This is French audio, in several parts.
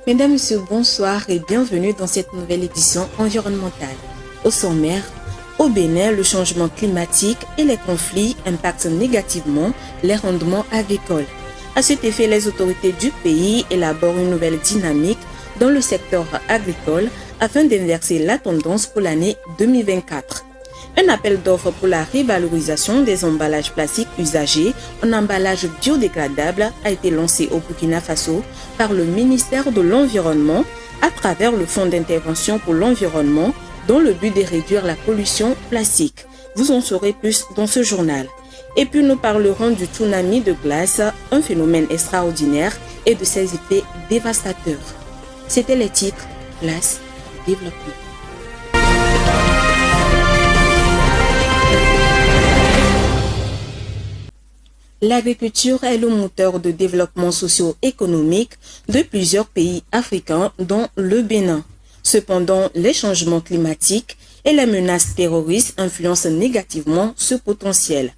Mesdames, Messieurs, bonsoir et bienvenue dans cette nouvelle édition environnementale. Au sommaire, au Bénin, le changement climatique et les conflits impactent négativement les rendements agricoles. À cet effet, les autorités du pays élaborent une nouvelle dynamique dans le secteur agricole afin d'inverser la tendance pour l'année 2024. Un appel d'offres pour la revalorisation des emballages plastiques usagés en emballage biodégradable a été lancé au Burkina Faso par le ministère de l'Environnement à travers le Fonds d'intervention pour l'environnement dans le but de réduire la pollution plastique. Vous en saurez plus dans ce journal. Et puis nous parlerons du tsunami de glace, un phénomène extraordinaire et de ses effets dévastateurs. C'était les titres, place, développement. L'agriculture est le moteur de développement socio-économique de plusieurs pays africains, dont le Bénin. Cependant, les changements climatiques et les menaces terroristes influencent négativement ce potentiel.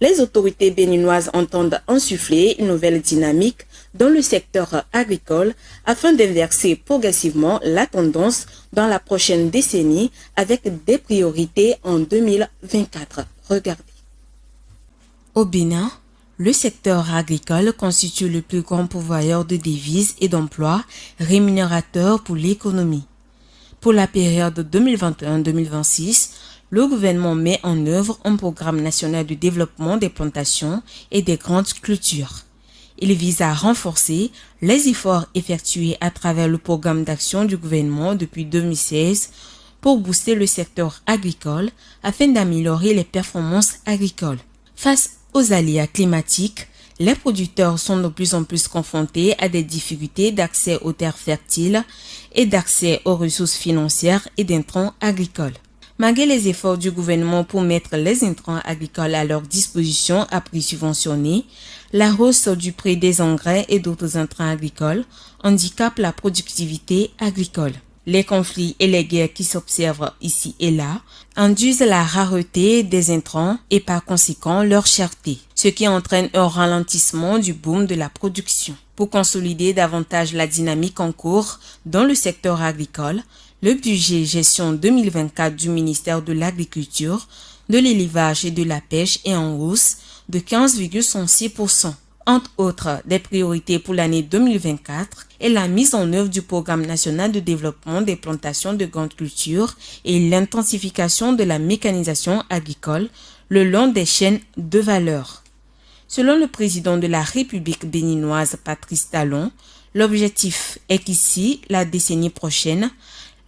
Les autorités béninoises entendent insuffler une nouvelle dynamique dans le secteur agricole afin d'inverser progressivement la tendance dans la prochaine décennie avec des priorités en 2024. Regardez. Au Bénin, le secteur agricole constitue le plus grand pourvoyeur de devises et d'emplois rémunérateurs pour l'économie. Pour la période 2021-2026, le gouvernement met en œuvre un programme national de développement des plantations et des grandes cultures. Il vise à renforcer les efforts effectués à travers le programme d'action du gouvernement depuis 2016 pour booster le secteur agricole afin d'améliorer les performances agricoles. Face aux aléas climatiques, les producteurs sont de plus en plus confrontés à des difficultés d'accès aux terres fertiles et d'accès aux ressources financières et d'intrants agricoles. Malgré les efforts du gouvernement pour mettre les intrants agricoles à leur disposition à prix subventionné, la hausse du prix des engrais et d'autres intrants agricoles handicape la productivité agricole. Les conflits et les guerres qui s'observent ici et là induisent la rareté des intrants et par conséquent leur cherté, ce qui entraîne un ralentissement du boom de la production. Pour consolider davantage la dynamique en cours dans le secteur agricole, le budget gestion 2024 du ministère de l'Agriculture, de l'Élevage et de la Pêche est en hausse de 15,6%. Entre autres, des priorités pour l'année 2024 est la mise en œuvre du programme national de développement des plantations de grandes cultures et l'intensification de la mécanisation agricole le long des chaînes de valeur. Selon le président de la République béninoise Patrice Talon, l'objectif est qu'ici, la décennie prochaine,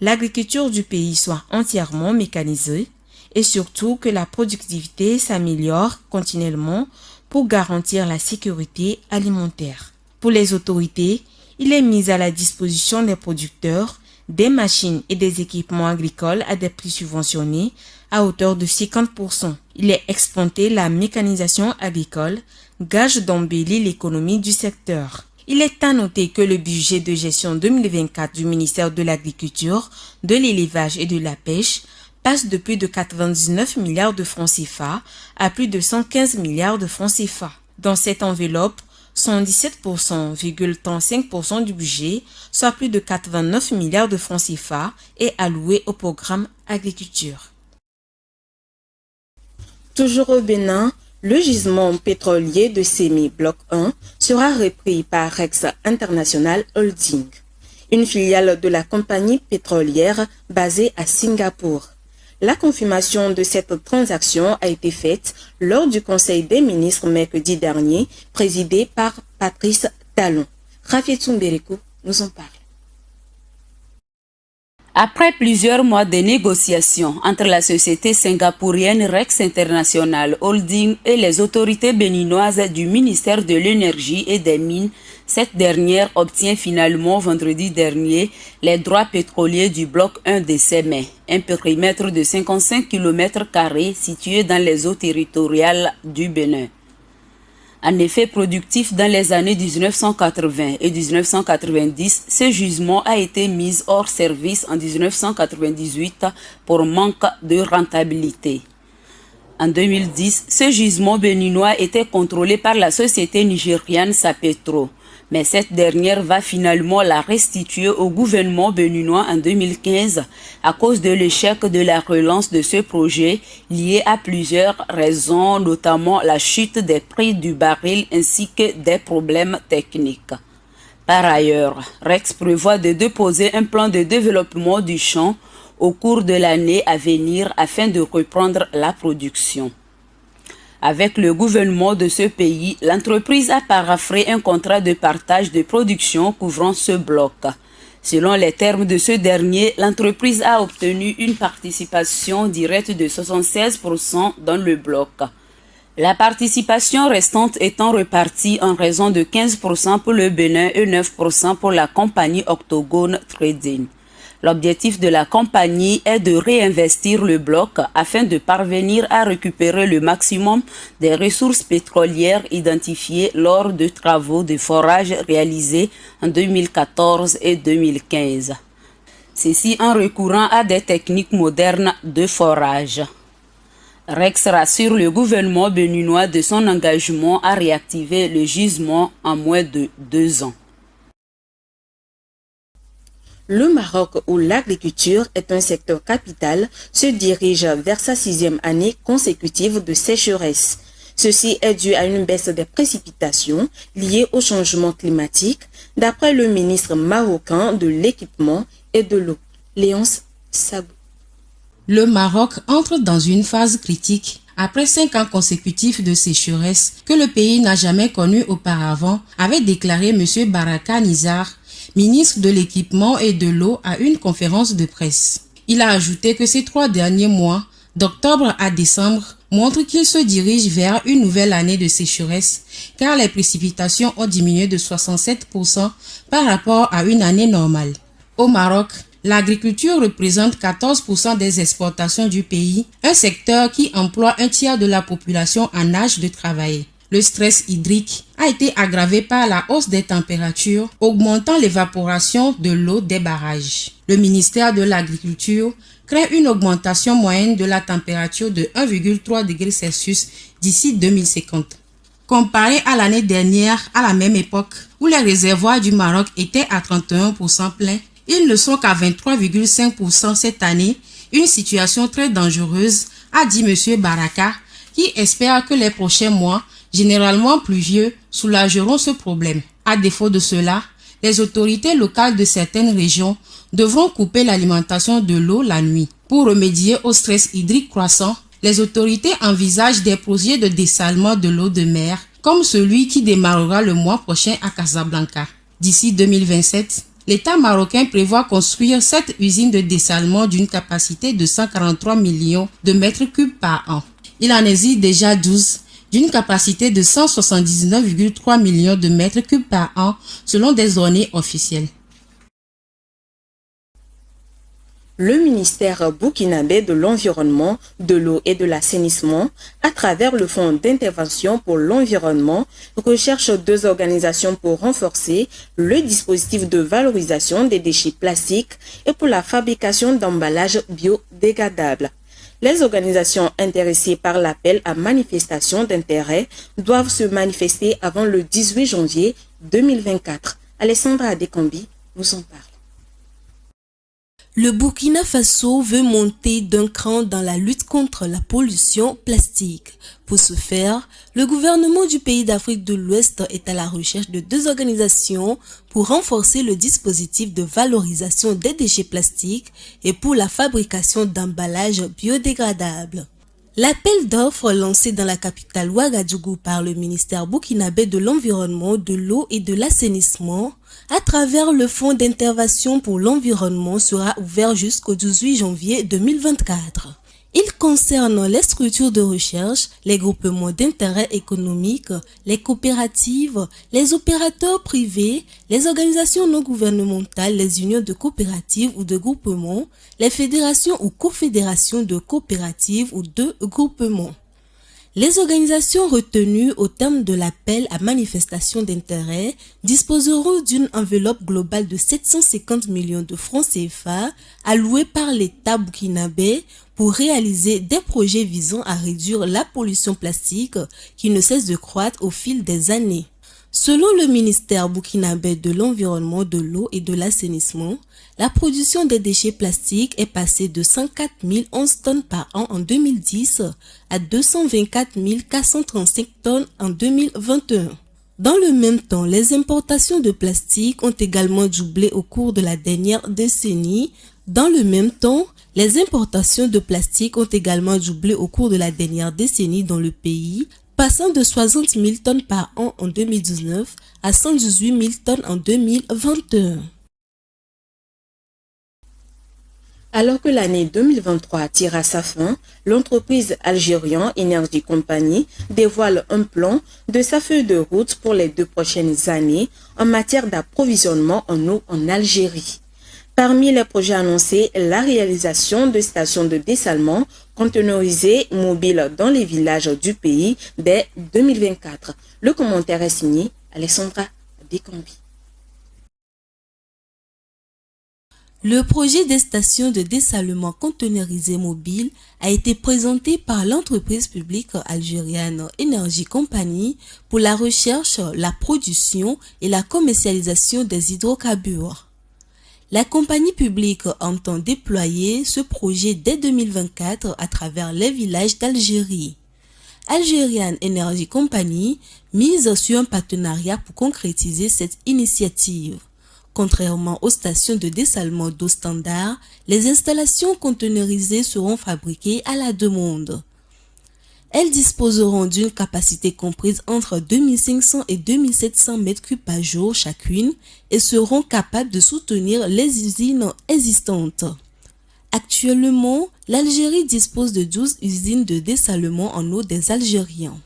l'agriculture du pays soit entièrement mécanisée et surtout que la productivité s'améliore continuellement pour garantir la sécurité alimentaire. Pour les autorités, il est mis à la disposition des producteurs des machines et des équipements agricoles à des prix subventionnés à hauteur de 50%. Il est exploité la mécanisation agricole, gage d'embellir l'économie du secteur. Il est à noter que le budget de gestion 2024 du ministère de l'Agriculture, de l'Élevage et de la Pêche passe de plus de 99 milliards de francs CFA à plus de 115 milliards de francs CFA. Dans cette enveloppe, 117,35% du budget, soit plus de 89 milliards de francs CFA, est alloué au programme agriculture. Toujours au Bénin, le gisement pétrolier de Sémi Bloc 1 sera repris par Rex International Holding, une filiale de la compagnie pétrolière basée à Singapour. La confirmation de cette transaction a été faite lors du Conseil des ministres mercredi dernier, présidé par Patrice Talon. Rafi Tsumberekou nous en parle. Après plusieurs mois de négociations entre la société singapourienne Rex International Holding et les autorités béninoises du ministère de l'Énergie et des Mines, cette dernière obtient finalement vendredi dernier les droits pétroliers du bloc 1 de Sémé, un périmètre de 55 km² situé dans les eaux territoriales du Bénin. En effet productif dans les années 1980 et 1990, ce gisement a été mis hors service en 1998 pour manque de rentabilité. En 2010, ce gisement béninois était contrôlé par la société nigériane Sapetro, Mais cette dernière va finalement la restituer au gouvernement béninois en 2015 à cause de l'échec de la relance de ce projet lié à plusieurs raisons, notamment la chute des prix du baril ainsi que des problèmes techniques. Par ailleurs, Rex prévoit de déposer un plan de développement du champ au cours de l'année à venir afin de reprendre la production. Avec le gouvernement de ce pays, l'entreprise a paraphé un contrat de partage de production couvrant ce bloc. Selon les termes de ce dernier, l'entreprise a obtenu une participation directe de 76% dans le bloc. La participation restante étant répartie en raison de 15% pour le Bénin et 9% pour la compagnie Octogone Trading. L'objectif de la compagnie est de réinvestir le bloc afin de parvenir à récupérer le maximum des ressources pétrolières identifiées lors de travaux de forage réalisés en 2014 et 2015. Ceci en recourant à des techniques modernes de forage. Rex rassure le gouvernement béninois de son engagement à réactiver le gisement en moins de 2 ans. Le Maroc, où l'agriculture est un secteur capital, se dirige vers sa 6e année consécutive de sécheresse. Ceci est dû à une baisse des précipitations liées au changement climatique, d'après le ministre marocain de l'Équipement et de l'eau, Léonce Sabou. Le Maroc entre dans une phase critique après 5 ans consécutifs de sécheresse que le pays n'a jamais connu auparavant, avait déclaré M. Baraka Nizar, ministre de l'Équipement et de l'eau, à une conférence de presse. Il a ajouté que ces 3 derniers mois, d'octobre à décembre, montrent qu'il se dirige vers une nouvelle année de sécheresse, car les précipitations ont diminué de 67% par rapport à une année normale. Au Maroc, l'agriculture représente 14% des exportations du pays, un secteur qui emploie un tiers de la population en âge de travailler. Le stress hydrique a été aggravé par la hausse des températures, augmentant l'évaporation de l'eau des barrages. Le ministère de l'Agriculture craint une augmentation moyenne de la température de 1,3 degrés Celsius d'ici 2050. Comparé à l'année dernière, à la même époque, où les réservoirs du Maroc étaient à 31% pleins, ils ne sont qu'à 23,5% cette année, une situation très dangereuse, a dit M. Baraka, qui espère que les prochains mois, généralement pluvieux, soulageront ce problème. À défaut de cela, les autorités locales de certaines régions devront couper l'alimentation de l'eau la nuit. Pour remédier au stress hydrique croissant, les autorités envisagent des projets de dessalement de l'eau de mer, comme celui qui démarrera le mois prochain à Casablanca. D'ici 2027, l'État marocain prévoit construire 7 usines de dessalement d'une capacité de 143 millions de mètres cubes par an. Il en existe déjà 12 d'une capacité de 179,3 millions de mètres cubes par an selon des données officielles. Le ministère burkinabé de l'Environnement, de l'eau et de l'assainissement, à travers le Fonds d'intervention pour l'environnement, recherche 2 organisations pour renforcer le dispositif de valorisation des déchets plastiques et pour la fabrication d'emballages biodégradables. Les organisations intéressées par l'appel à manifestation d'intérêt doivent se manifester avant le 18 janvier 2024. Alessandra Adekambi vous en parle. Le Burkina Faso veut monter d'un cran dans la lutte contre la pollution plastique. Pour ce faire, le gouvernement du pays d'Afrique de l'Ouest est à la recherche de 2 organisations pour renforcer le dispositif de valorisation des déchets plastiques et pour la fabrication d'emballages biodégradables. L'appel d'offres lancé dans la capitale Ouagadougou par le ministère burkinabé de l'Environnement, de l'eau et de l'assainissement à travers le Fonds d'intervention pour l'environnement sera ouvert jusqu'au 18 janvier 2024. Il concerne les structures de recherche, les groupements d'intérêt économique, les coopératives, les opérateurs privés, les organisations non gouvernementales, les unions de coopératives ou de groupements, les fédérations ou confédérations de coopératives ou de groupements. Les organisations retenues au terme de l'appel à manifestation d'intérêt disposeront d'une enveloppe globale de 750 millions de francs CFA alloués par l'État burkinabé pour réaliser des projets visant à réduire la pollution plastique qui ne cesse de croître au fil des années. Selon le ministère burkinabé de l'Environnement, de l'eau et de l'assainissement, la production des déchets plastiques est passée de 104 011 tonnes par an en 2010 à 224 435 tonnes en 2021. Dans le même temps, les importations de plastique ont également doublé au cours de la dernière décennie. Dans le même temps, les importations de plastique ont également doublé au cours de la dernière décennie dans le pays, passant de 60 000 tonnes par an en 2019 à 118 000 tonnes en 2021. Alors que l'année 2023 tire à sa fin, l'entreprise Algerian Energy Company dévoile un plan de sa feuille de route pour les 2 prochaines années en matière d'approvisionnement en eau en Algérie. Parmi les projets annoncés, la réalisation de stations de dessalement conteneurisées mobiles dans les villages du pays dès 2024. Le commentaire est signé Alexandra Dekambi. Le projet des stations de dessalement conteneurisées mobiles a été présenté par l'entreprise publique algérienne Energy Company pour la recherche, la production et la commercialisation des hydrocarbures. La compagnie publique entend déployer ce projet dès 2024 à travers les villages d'Algérie. Algerian Energy Company mise sur un partenariat pour concrétiser cette initiative. Contrairement aux stations de dessalement d'eau standard, les installations conteneurisées seront fabriquées à la demande. Elles disposeront d'une capacité comprise entre 2500 et 2700 m3 par jour chacune et seront capables de soutenir les usines existantes. Actuellement, l'Algérie dispose de 12 usines de dessalement en eau des Algériens.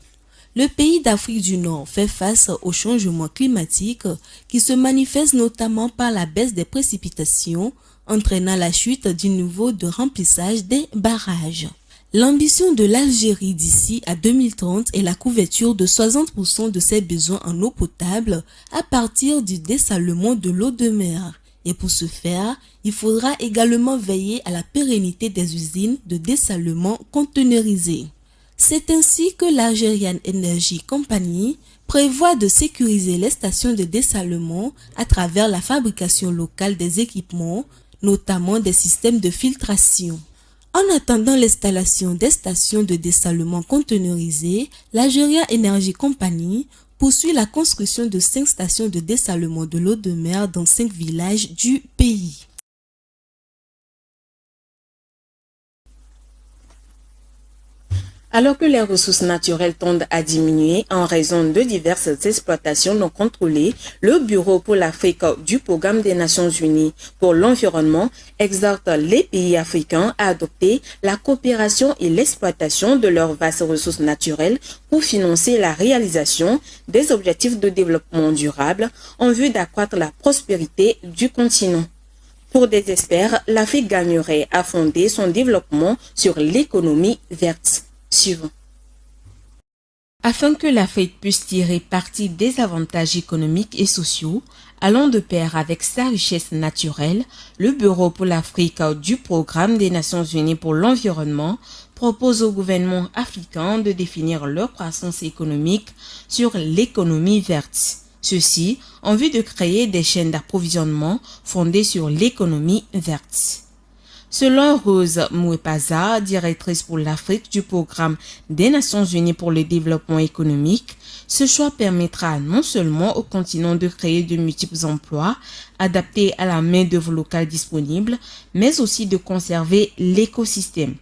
Le pays d'Afrique du Nord fait face au changement climatique qui se manifeste notamment par la baisse des précipitations, entraînant la chute du niveau de remplissage des barrages. L'ambition de l'Algérie d'ici à 2030 est la couverture de 60% de ses besoins en eau potable à partir du dessalement de l'eau de mer. Et pour ce faire, il faudra également veiller à la pérennité des usines de dessalement conteneurisées. C'est ainsi que l'Algerian Energy Company prévoit de sécuriser les stations de dessalement à travers la fabrication locale des équipements, notamment des systèmes de filtration. En attendant l'installation des stations de dessalement conteneurisées, l'Algerian Energy Company poursuit la construction de 5 stations de dessalement de l'eau de mer dans 5 villages du pays. Alors que les ressources naturelles tendent à diminuer en raison de diverses exploitations non contrôlées, le Bureau pour l'Afrique du Programme des Nations Unies pour l'environnement exhorte les pays africains à adopter la coopération et l'exploitation de leurs vastes ressources naturelles pour financer la réalisation des objectifs de développement durable en vue d'accroître la prospérité du continent. Pour des experts, l'Afrique gagnerait à fonder son développement sur l'économie verte. Suivant. Afin que l'Afrique puisse tirer parti des avantages économiques et sociaux allant de pair avec sa richesse naturelle, le Bureau pour l'Afrique du Programme des Nations Unies pour l'environnement propose au gouvernement africain de définir leur croissance économique sur l'économie verte. Ceci en vue de créer des chaînes d'approvisionnement fondées sur l'économie verte. Selon Rose Mouepaza, directrice pour l'Afrique du Programme des Nations Unies pour le développement économique, ce choix permettra non seulement au continent de créer de multiples emplois adaptés à la main-d'œuvre locale disponible, mais aussi de conserver l'écosystème.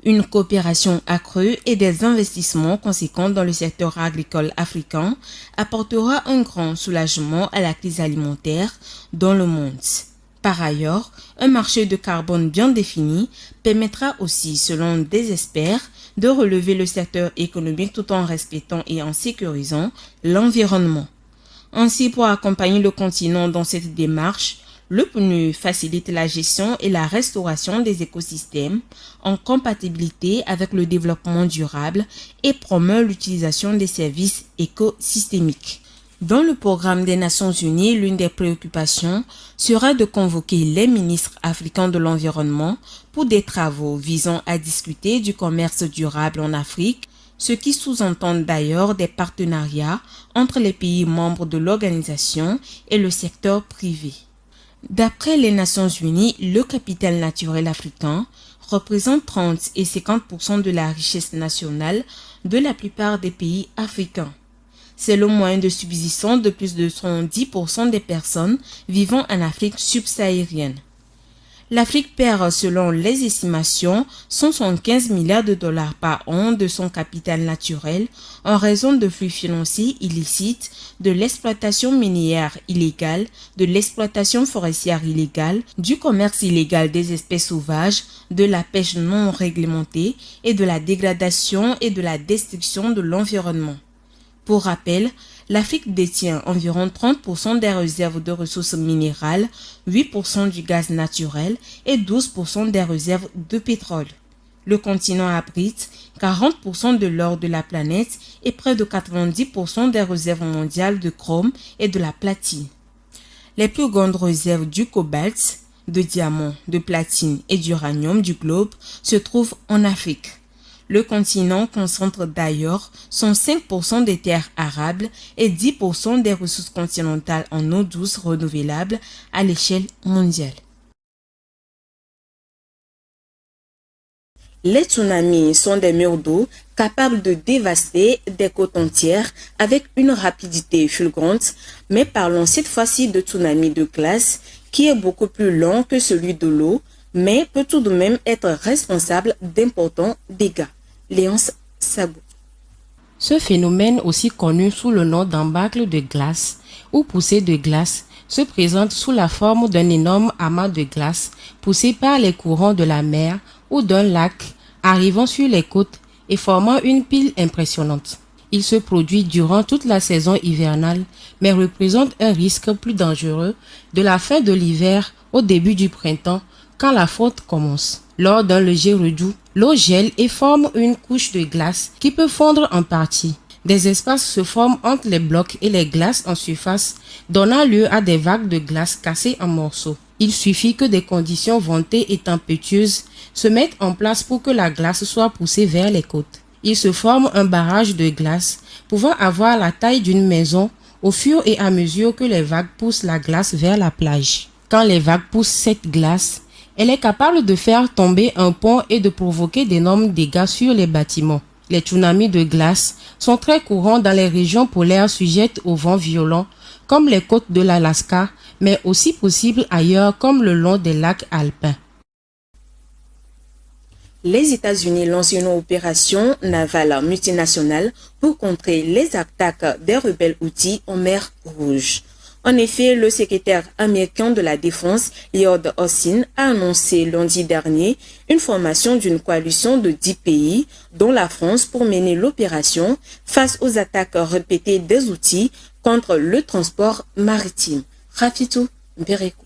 Une coopération accrue et des investissements conséquents dans le secteur agricole africain apportera un grand soulagement à la crise alimentaire dans le monde. Par ailleurs, un marché de carbone bien défini permettra aussi, selon des experts, de relever le secteur économique tout en respectant et en sécurisant l'environnement. Ainsi, pour accompagner le continent dans cette démarche, le PNUD facilite la gestion et la restauration des écosystèmes en compatibilité avec le développement durable et promeut l'utilisation des services écosystémiques. Dans le programme des Nations Unies, l'une des préoccupations sera de convoquer les ministres africains de l'environnement pour des travaux visant à discuter du commerce durable en Afrique, ce qui sous-entend d'ailleurs des partenariats entre les pays membres de l'organisation et le secteur privé. D'après les Nations Unies, le capital naturel africain représente 30 et 50% de la richesse nationale de la plupart des pays africains. C'est le moyen de subsistance de plus de 70% des personnes vivant en Afrique subsaharienne. L'Afrique perd, selon les estimations, 175 milliards de dollars par an de son capital naturel en raison de flux financiers illicites, de l'exploitation minière illégale, de l'exploitation forestière illégale, du commerce illégal des espèces sauvages, de la pêche non réglementée et de la dégradation et de la destruction de l'environnement. Pour rappel, l'Afrique détient environ 30% des réserves de ressources minérales, 8% du gaz naturel et 12% des réserves de pétrole. Le continent abrite 40% de l'or de la planète et près de 90% des réserves mondiales de chrome et de la platine. Les plus grandes réserves du cobalt, de diamants, de platine et d'uranium du globe se trouvent en Afrique. Le continent concentre d'ailleurs son 5% des terres arables et 10% des ressources continentales en eau douce renouvelable à l'échelle mondiale. Les tsunamis sont des murs d'eau capables de dévaster des côtes entières avec une rapidité fulgurante, mais parlons cette fois-ci de tsunami de glace qui est beaucoup plus lent que celui de l'eau, mais peut tout de même être responsable d'importants dégâts. Léonce Sabou. Ce phénomène, aussi connu sous le nom d'embâcle de glace ou poussée de glace, se présente sous la forme d'un énorme amas de glace poussé par les courants de la mer ou d'un lac arrivant sur les côtes et formant une pile impressionnante. Il se produit durant toute la saison hivernale, mais représente un risque plus dangereux de la fin de l'hiver au début du printemps quand la fonte commence. Lors d'un léger redout, l'eau gèle et forme une couche de glace qui peut fondre en partie. Des espaces se forment entre les blocs et les glaces en surface, donnant lieu à des vagues de glace cassées en morceaux. Il suffit que des conditions ventées et tempétueuses se mettent en place pour que la glace soit poussée vers les côtes. Il se forme un barrage de glace pouvant avoir la taille d'une maison au fur et à mesure que les vagues poussent la glace vers la plage. Quand les vagues poussent cette glace, elle est capable de faire tomber un pont et de provoquer d'énormes dégâts sur les bâtiments. Les tsunamis de glace sont très courants dans les régions polaires sujettes aux vents violents, comme les côtes de l'Alaska, mais aussi possibles ailleurs comme le long des lacs alpins. Les États-Unis lancent une opération navale multinationale pour contrer les attaques des rebelles houthis en mer Rouge. En effet, le secrétaire américain de la Défense, Lloyd Austin, a annoncé lundi dernier une formation d'une coalition de 10 pays, dont la France, pour mener l'opération face aux attaques répétées des Houthis contre le transport maritime. Rafitou Berekou.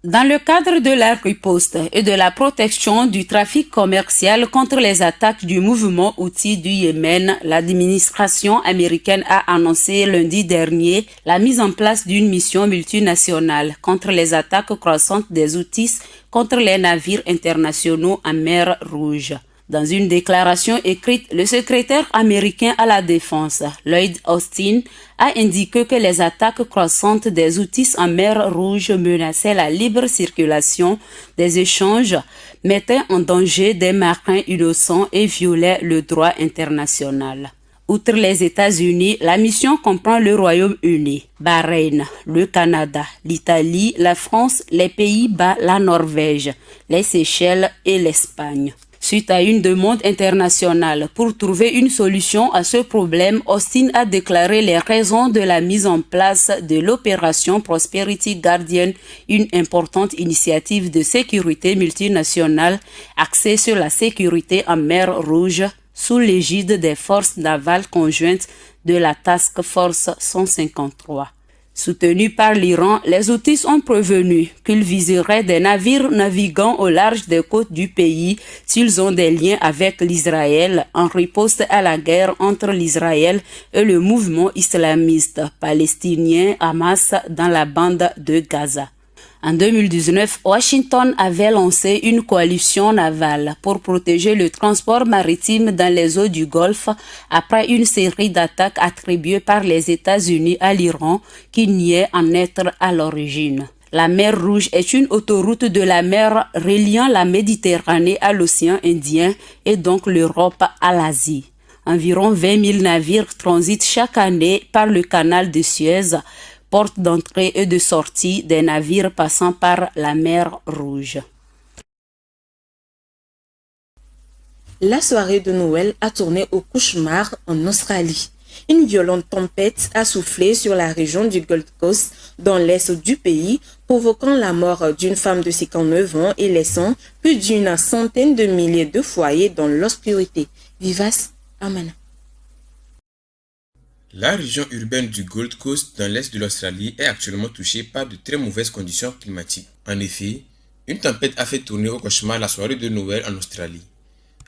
Dans le cadre de la riposte et de la protection du trafic commercial contre les attaques du mouvement Houthi du Yémen, l'administration américaine a annoncé lundi dernier la mise en place d'une mission multinationale contre les attaques croissantes des Houthis contre les navires internationaux en mer Rouge. Dans une déclaration écrite, le secrétaire américain à la Défense, Lloyd Austin, a indiqué que les attaques croissantes des Houthis en mer Rouge menaçaient la libre circulation des échanges, mettaient en danger des marins innocents et violaient le droit international. Outre les États-Unis, la mission comprend le Royaume-Uni, Bahreïn, le Canada, l'Italie, la France, les Pays-Bas, la Norvège, les Seychelles et l'Espagne. Suite à une demande internationale pour trouver une solution à ce problème, Austin a déclaré les raisons de la mise en place de l'opération Prosperity Guardian, une importante initiative de sécurité multinationale axée sur la sécurité en mer Rouge sous l'égide des forces navales conjointes de la Task Force 153. Soutenus par l'Iran, les Houthis ont prévenu qu'ils viseraient des navires naviguant au large des côtes du pays s'ils ont des liens avec l'Israël en riposte à la guerre entre l'Israël et le mouvement islamiste palestinien Hamas dans la bande de Gaza. En 2019, Washington avait lancé une coalition navale pour protéger le transport maritime dans les eaux du Golfe après une série d'attaques attribuées par les États-Unis à l'Iran qui niait en être à l'origine. La mer Rouge est une autoroute de la mer reliant la Méditerranée à l'océan Indien et donc l'Europe à l'Asie. Environ 20 000 navires transitent chaque année par le canal de Suez, porte d'entrée et de sortie des navires passant par la mer Rouge. La soirée de Noël a tourné au cauchemar en Australie. Une violente tempête a soufflé sur la région du Gold Coast dans l'est du pays, provoquant la mort d'une femme de 59 ans et laissant plus d'une centaine de milliers de foyers dans l'obscurité. Vivace Amana. La région urbaine du Gold Coast dans l'est de l'Australie est actuellement touchée par de très mauvaises conditions climatiques. En effet, une tempête a fait tourner au cauchemar la soirée de Noël en Australie.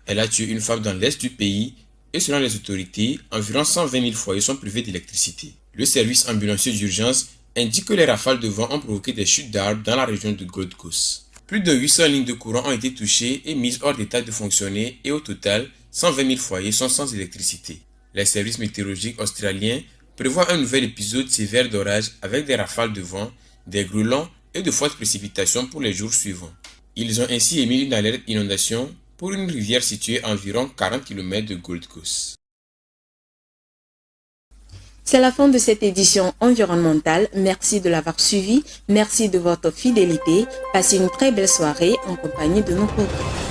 Elle a tué une femme dans l'est du pays et selon les autorités, environ 120 000 foyers sont privés d'électricité. Le service ambulancier d'urgence indique que les rafales de vent ont provoqué des chutes d'arbres dans la région du Gold Coast. Plus de 800 lignes de courant ont été touchées et mises hors d'état de fonctionner et au total, 120 000 foyers sont sans électricité. Les services météorologiques australiens prévoient un nouvel épisode sévère d'orage avec des rafales de vent, des grêlons et de fortes précipitations pour les jours suivants. Ils ont ainsi émis une alerte inondation pour une rivière située à environ 40 km de Gold Coast. C'est la fin de cette édition environnementale. Merci de l'avoir suivi. Merci de votre fidélité. Passez une très belle soirée en compagnie de nos programmes.